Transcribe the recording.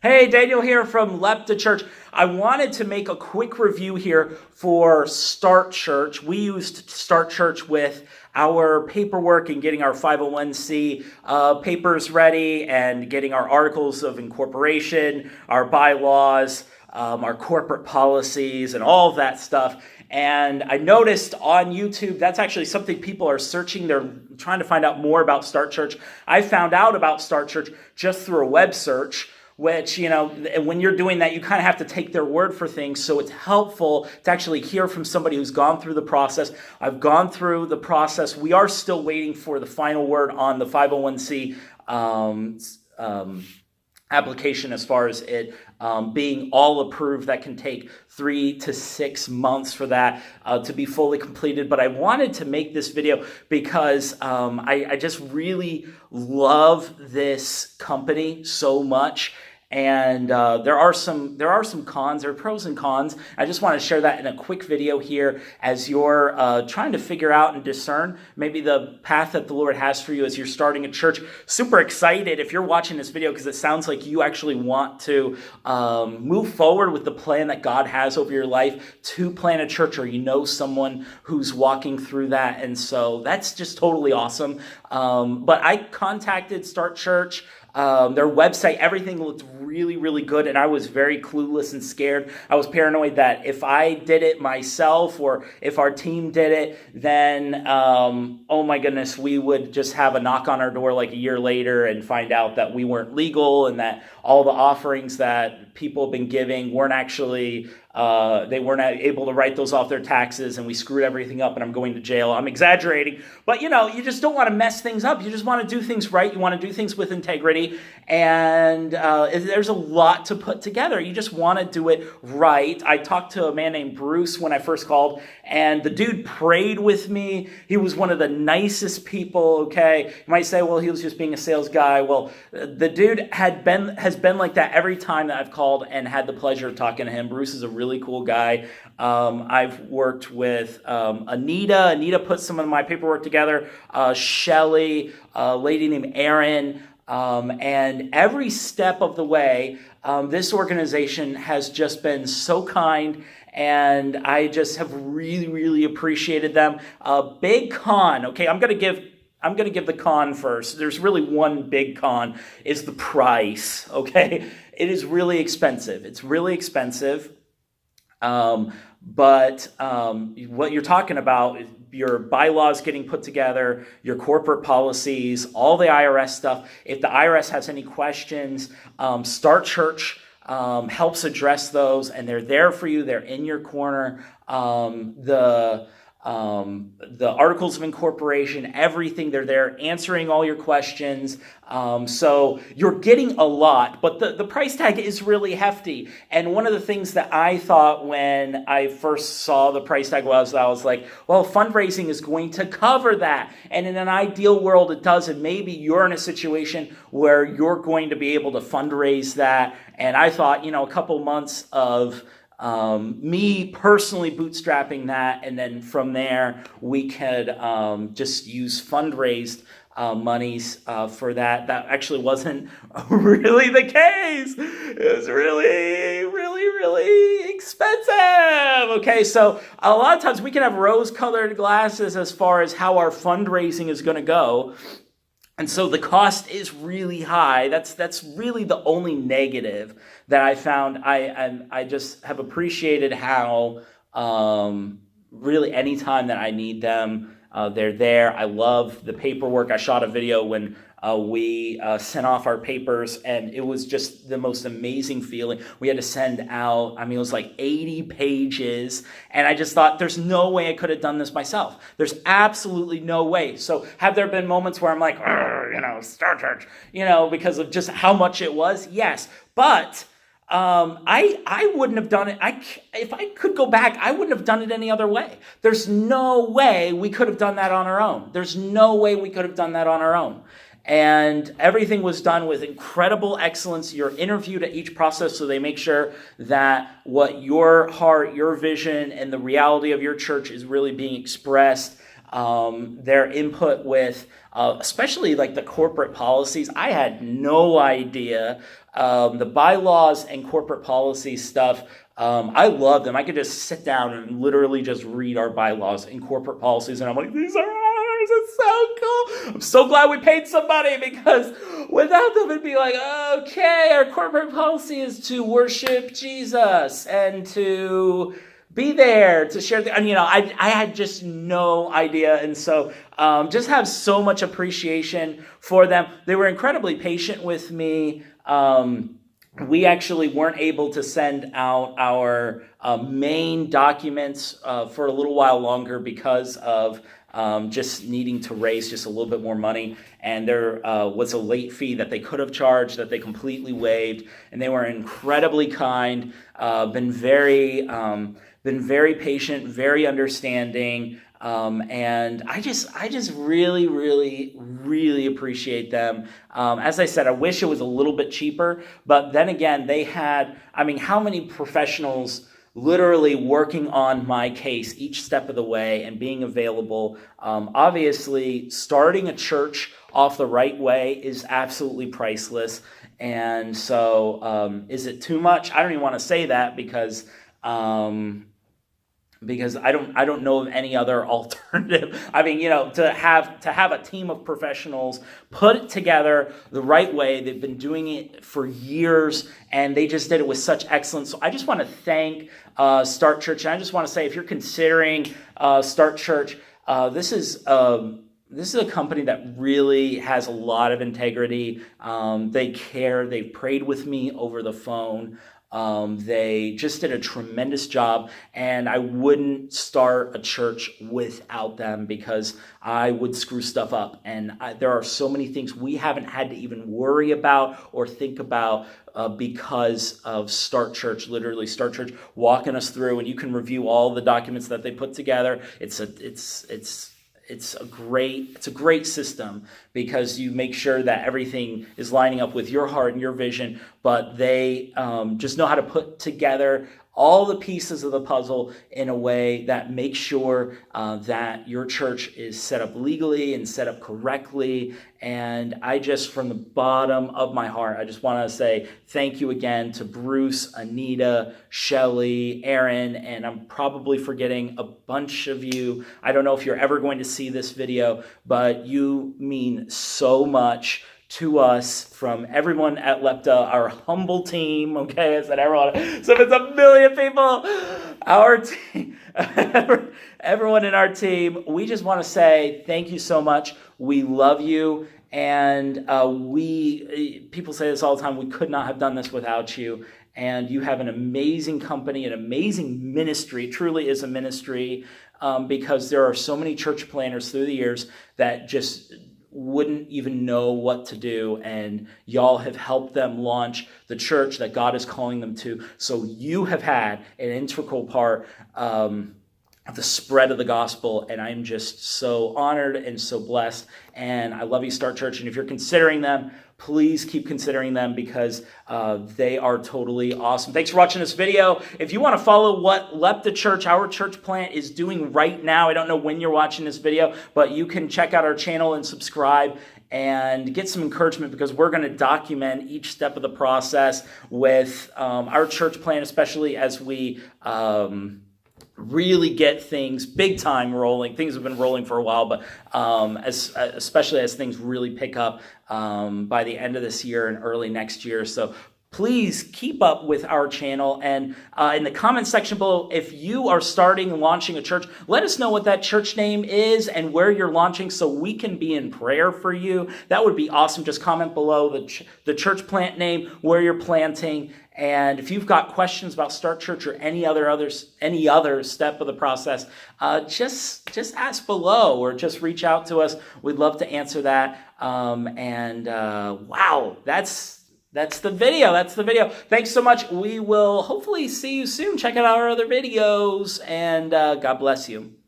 Hey, Daniel here from Lepta Church. I wanted to make a quick review here for StartChurch. We used StartChurch with our paperwork and getting our 501c papers ready and getting our articles of incorporation, our bylaws, our corporate policies, and all of that stuff. And I noticed on YouTube, that's actually something people are searching. They're trying to find out more about StartChurch. I found out about StartChurch just through a web search, which, when you're doing that, you kind of have to take their word for things. So it's helpful to actually hear from somebody who's gone through the process. I've gone through the process. We are still waiting for the final word on the 501c application as far as it being all approved. That can take 3 to 6 months for that to be fully completed. But I wanted to make this video because I just really love this company so much. And there are some cons, there are pros and cons. I just want to share that in a quick video here as you're trying to figure out and discern maybe the path that the Lord has for you as you're starting a church. Super excited if you're watching this video because it sounds like you actually want to move forward with the plan that God has over your life to plant a church, or you know someone who's walking through that. And so that's just totally awesome. But I contacted StartChurch. Their website, everything looked really, really good, and I was very clueless and scared. I was paranoid that if I did it myself or if our team did it, then, oh my goodness, we would just have a knock on our door like a year later and find out that we weren't legal and that all the offerings that people have been giving weren't actually they weren't able to write those off their taxes, and we screwed everything up and I'm going to jail. I'm exaggerating, but you just don't want to mess things up. You just want to do things right. You want to do things with integrity, and there's a lot to put together. You just want to do it right. I talked to a man named Bruce when I first called, and the dude prayed with me. He was one of the nicest people, okay? You might say, well, he was just being a sales guy. Well, the dude has been like that every time that I've called and had the pleasure of talking to him. Bruce is a really cool guy. I've worked with Anita. Anita put some of my paperwork together. Shelly, a lady named Erin. And every step of the way, this organization has just been so kind, and I just have really, really appreciated them. Big con, okay, I'm going to give the con first. There's really one big con, is the price, okay? It is really expensive. It's really expensive. But what you're talking about is your bylaws getting put together, your corporate policies, all the IRS stuff. If the IRS has any questions, StartChurch helps address those, and they're there for you. They're in your corner. The articles of incorporation, everything, they're there answering all your questions. So you're getting a lot, but the price tag is really hefty. And one of the things that I thought when I first saw the price tag was, I was like, well, fundraising is going to cover that. And in an ideal world, it does. And maybe you're in a situation where you're going to be able to fundraise that. And I thought, a couple months of me personally bootstrapping that, and then from there we could just use fundraised monies for that. That actually wasn't really the case. It was really, really, really expensive. Okay, so a lot of times we can have rose-colored glasses as far as how our fundraising is going to go. And so the cost is really high. That's really the only negative that I found. I just have appreciated how really anytime that I need them, they're there. I love the paperwork. I shot a video when we sent off our papers, and it was just the most amazing feeling. We had to send out, it was like 80 pages, and I just thought, there's no way I could have done this myself. There's absolutely no way. So have there been moments where I'm like, StartChurch, because of just how much it was? Yes, but I wouldn't have done it. If I could go back, I wouldn't have done it any other way. There's no way we could have done that on our own. There's no way we could have done that on our own. And everything was done with incredible excellence. You're interviewed at each process, so they make sure that what your heart, your vision, and the reality of your church is really being expressed. their input with especially like the corporate policies. I had no idea. The bylaws and corporate policy stuff, I love them. I could just sit down and literally just read our bylaws and corporate policies, and I'm like, these are ours. It's so cool. I'm so glad we paid somebody, because without them, it'd be like, okay, our corporate policy is to worship Jesus and to be there to share and I had just no idea. And so just have so much appreciation for them. They were incredibly patient with me. We actually weren't able to send out our main documents for a little while longer because of just needing to raise just a little bit more money. And there was a late fee that they could have charged that they completely waived. And they were incredibly kind, been very patient, very understanding. And I just really, really, really appreciate them. As I said, I wish it was a little bit cheaper, but then again, they had, how many professionals literally working on my case each step of the way and being available. Obviously, starting a church off the right way is absolutely priceless. And so, is it too much? I don't even want to say that because I don't know of any other alternative. To have a team of professionals put it together the right way. They've been doing it for years, and they just did it with such excellence. So I just want to thank StartChurch, and I just want to say, if you're considering StartChurch, this is a company that really has a lot of integrity. They care. They've prayed with me over the phone. They just did a tremendous job, and I wouldn't start a church without them, because I would screw stuff up. And there are so many things we haven't had to even worry about or think about because of StartChurch. Literally, StartChurch walking us through, and you can review all the documents that they put together. It's a great system, because you make sure that everything is lining up with your heart and your vision, but they just know how to put together all the pieces of the puzzle in a way that makes sure that your church is set up legally and set up correctly. And I just, from the bottom of my heart, I just want to say thank you again to Bruce, Anita, Shelly, Aaron, and I'm probably forgetting a bunch of you. I don't know if you're ever going to see this video, but you mean so much to us, from everyone at Lepta, our humble team. Okay, I said everyone. So if it's a million people, our team, everyone in our team, we just want to say thank you so much. We love you. And people say this all the time, we could not have done this without you. And you have an amazing company, an amazing ministry. It truly is a ministry, because there are so many church planners through the years that just wouldn't even know what to do, and y'all have helped them launch the church that God is calling them to. So you have had an integral part of the spread of the gospel, and I'm just so honored and so blessed, and I love you, StartChurch. And if you're considering them, please keep considering them, because they are totally awesome. Thanks for watching this video. If you want to follow what Lepta Church, our church plant, is doing right now, I don't know when you're watching this video, but you can check out our channel and subscribe and get some encouragement, because we're going to document each step of the process with our church plant, especially as we really get things big time rolling. Things have been rolling for a while, but especially as things really pick up by the end of this year and early next year. So please keep up with our channel. And in the comment section below, if you are starting and launching a church, let us know what that church name is and where you're launching, so we can be in prayer for you. That would be awesome. Just comment below the church plant name, where you're planting. And if you've got questions about StartChurch or any other step of the process, just ask below, or just reach out to us. We'd love to answer that. Wow, that's the video. That's the video. Thanks so much. We will hopefully see you soon. Check out our other videos, and God bless you.